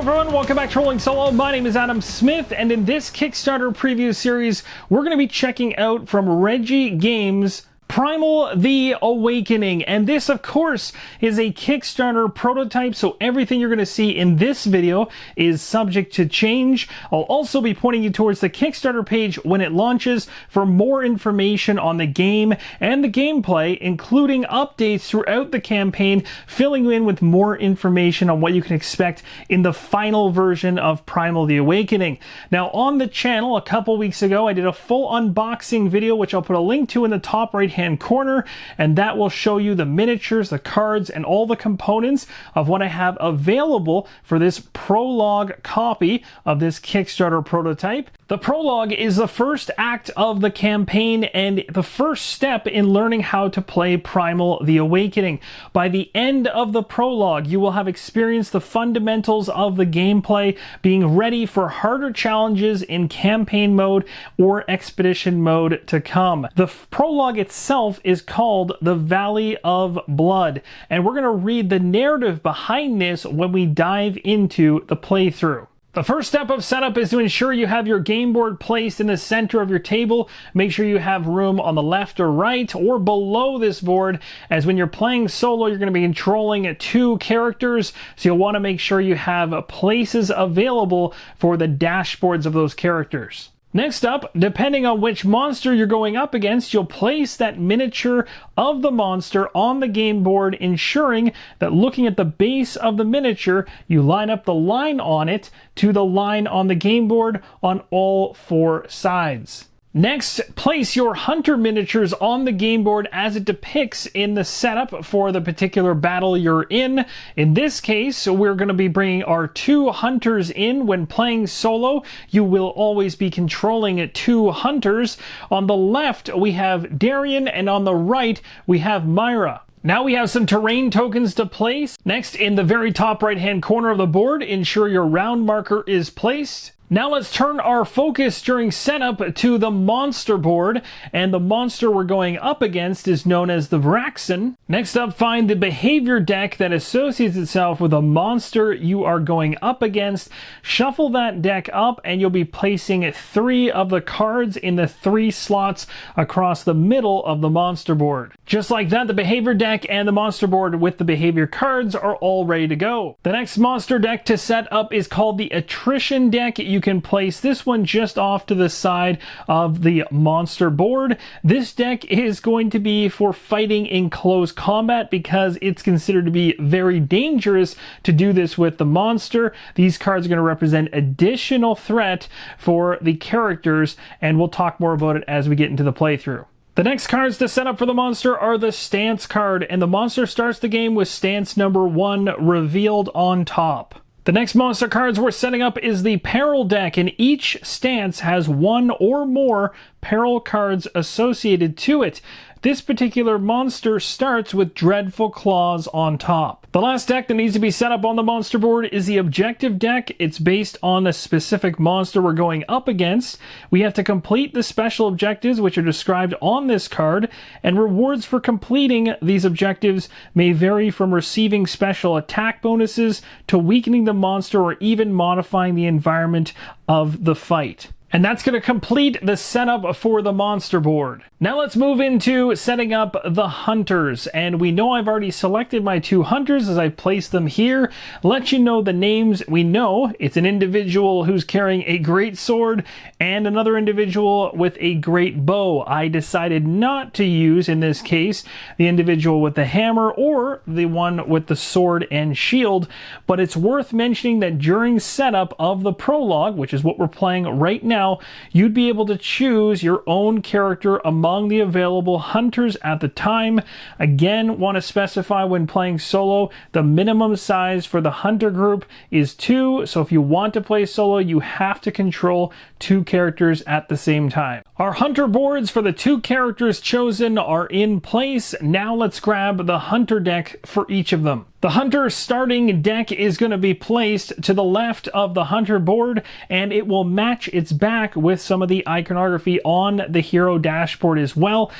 everyone, welcome back to Rolling Solo. My name is Adam Smith, and in this Kickstarter Preview Series, we're going to be checking out from Reggie Games Primal, the Awakening. And this, of course, is a Kickstarter prototype, so everything you're going to see in this video is subject to change. I'll also be pointing you towards the Kickstarter page when it launches for more information on the game and the gameplay, including updates throughout the campaign, filling you in with more information on what you can expect in the final version of Primal, the Awakening. Now, on the channel, a couple weeks ago, I did a full unboxing video, which I'll put a link to in the top right-hand corner, and that will show you the miniatures, the cards, and all the components of what I have available for this Prologue copy of this Kickstarter prototype. The Prologue is the first act of the campaign and the first step in learning how to play Primal, the Awakening. By the end of the Prologue, you will have experienced the fundamentals of the gameplay, being ready for harder challenges in campaign mode or expedition mode to come. The Prologue itself is called The Valley of Blood, and we're going to read the narrative behind this when we dive into the playthrough. The first step of setup is to ensure you have your game board placed in the center of your table. Make sure you have room on the left or right or below this board, as when you're playing solo, you're going to be controlling two characters, so you'll want to make sure you have places available for the dashboards of those characters. Next up, depending on which monster you're going up against, you'll place that miniature of the monster on the game board, ensuring that looking at the base of the miniature, you line up the line on it to the line on the game board on all four sides. Next, place your hunter miniatures on the game board as it depicts in the setup for the particular battle you're in. In this case, we're going to be bringing our two hunters in. When playing solo, you will always be controlling two hunters. On the left, we have Darian, and on the right, we have Myra. Now we have some terrain tokens to place. Next, in the very top right-hand corner of the board, ensure your round marker is placed. Now let's turn our focus during setup to the monster board, and the monster we're going up against is known as the Vraxen. Next up, find the behavior deck that associates itself with a monster you are going up against. Shuffle that deck up, and you'll be placing 3 of the cards in the 3 slots across the middle of the monster board. Just like that, the behavior deck and the monster board with the behavior cards are all ready to go. The next monster deck to set up is called the Attrition deck. You can place this one just off to the side of the monster board. This deck is going to be for fighting in close combat because it's considered to be very dangerous to do this with the monster. These cards are going to represent additional threat for the characters, and we'll talk more about it as we get into the playthrough. The next cards to set up for the monster are the stance card, and the monster starts the game with stance number 1 revealed on top. The next monster cards we're setting up is the Peril deck, and each stance has 1 or more peril cards associated to it. This particular monster starts with Dreadful Claws on top. The last deck that needs to be set up on the monster board is the Objective deck. It's based on the specific monster we're going up against. We have to complete the special objectives, which are described on this card, and rewards for completing these objectives may vary from receiving special attack bonuses to weakening the monster or even modifying the environment of the fight. And that's going to complete the setup for the monster board. Now let's move into setting up the hunters. And we know I've already selected my 2 hunters as I place them here. Let you know the names. We know it's an individual who's carrying a great sword and another individual with a great bow. I decided not to use, in this case, the individual with the hammer or the one with the sword and shield. But it's worth mentioning that during setup of the Prologue, which is what we're playing right now, you'd be able to choose your own character among the available hunters at the time. Again, want to specify when playing solo, the minimum size for the hunter group is 2. So if you want to play solo, you have to control 2 characters at the same time. Our hunter boards for the 2 characters chosen are in place. Now let's grab the hunter deck for each of them. The Hunter starting deck is going to be placed to the left of the Hunter board, and it will match its back with some of the iconography on the hero dashboard as well.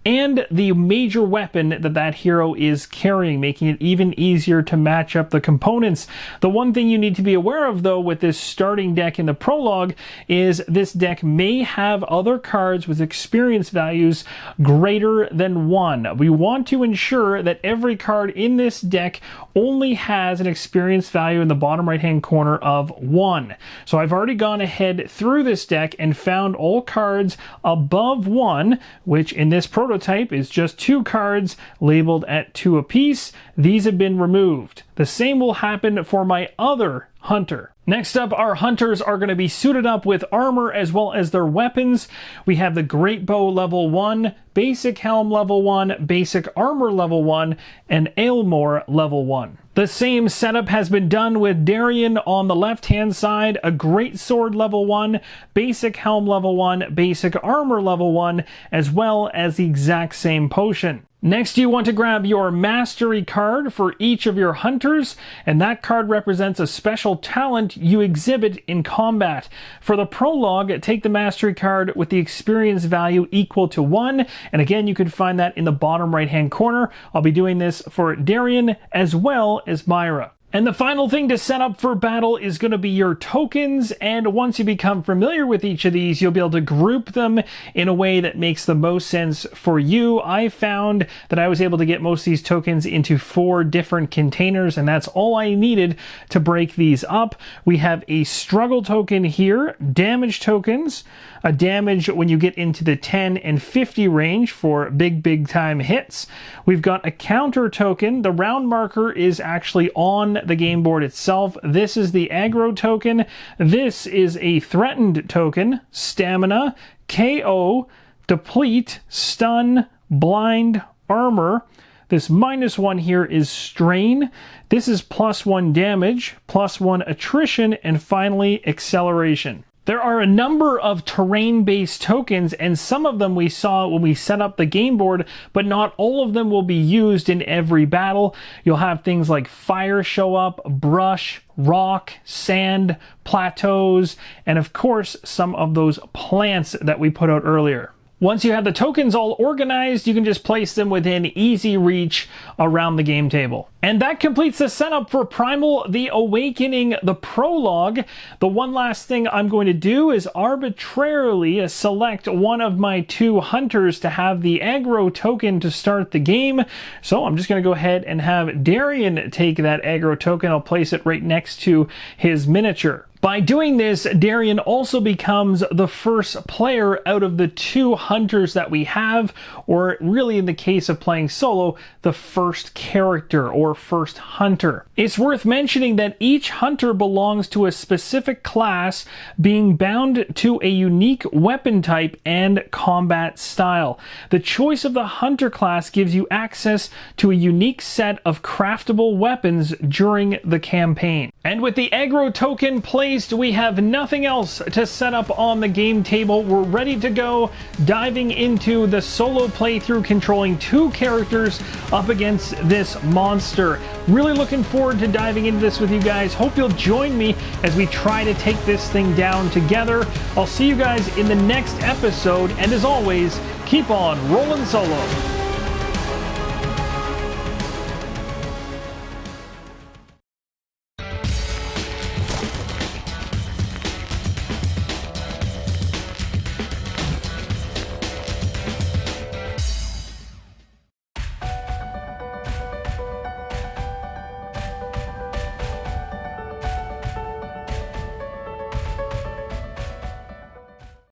and the major weapon that hero is carrying, making it even easier to match up the components. The one thing you need to be aware of, though, with this starting deck in the prologue is this deck may have other cards with experience values greater than 1. We want to ensure that every card in this deck only has an experience value in the bottom right hand corner of 1. So I've already gone ahead through this deck and found all cards above 1, which in this prototype is just 2 cards labeled at 2 apiece. These have been removed. The same will happen for my other hunter. Next up, our hunters are going to be suited up with armor as well as their weapons. We have the Great Bow level 1, Basic Helm level 1, Basic Armor level 1, and Aylmore level 1. The same setup has been done with Darien on the left-hand side, a Great Sword level 1, Basic Helm level 1, Basic Armor level 1, as well as the exact same potion. Next, you want to grab your Mastery card for each of your hunters, and that card represents a special talent you exhibit in combat. For the prologue, take the Mastery card with the experience value equal to 1, and again, you can find that in the bottom right-hand corner. I'll be doing this for Darien as well as Myra. And the final thing to set up for battle is going to be your tokens, and once you become familiar with each of these, you'll be able to group them in a way that makes the most sense for you. I found that I was able to get most of these tokens into 4 different containers, and that's all I needed to break these up. We have a struggle token here, damage tokens, a damage when you get into the 10 and 50 range for big time hits. We've got a counter token. The round marker is actually on the game board itself. This is the aggro token. This is a threatened token, stamina, KO, deplete, stun, blind, armor. This -1 here is strain. This is +1 damage, +1 attrition, and finally acceleration. There are a number of terrain-based tokens, and some of them we saw when we set up the game board, but not all of them will be used in every battle. You'll have things like fire show up, brush, rock, sand, plateaus, and of course, some of those plants that we put out earlier. Once you have the tokens all organized, you can just place them within easy reach around the game table. And that completes the setup for Primal, the Awakening, the Prologue. The one last thing I'm going to do is arbitrarily select one of my 2 hunters to have the aggro token to start the game. So I'm just going to go ahead and have Darien take that aggro token. I'll place it right next to his miniature. By doing this, Darien also becomes the first player out of the 2 hunters that we have, or really in the case of playing solo, the first character or first hunter. It's worth mentioning that each hunter belongs to a specific class, being bound to a unique weapon type and combat style. The choice of the hunter class gives you access to a unique set of craftable weapons during the campaign. And with the aggro token placed, we have nothing else to set up on the game table. We're ready to go, diving into the solo playthrough, controlling 2 characters up against this monster. Really looking forward to diving into this with you guys. Hope you'll join me as we try to take this thing down together. I'll see you guys in the next episode, and as always, keep on rolling solo.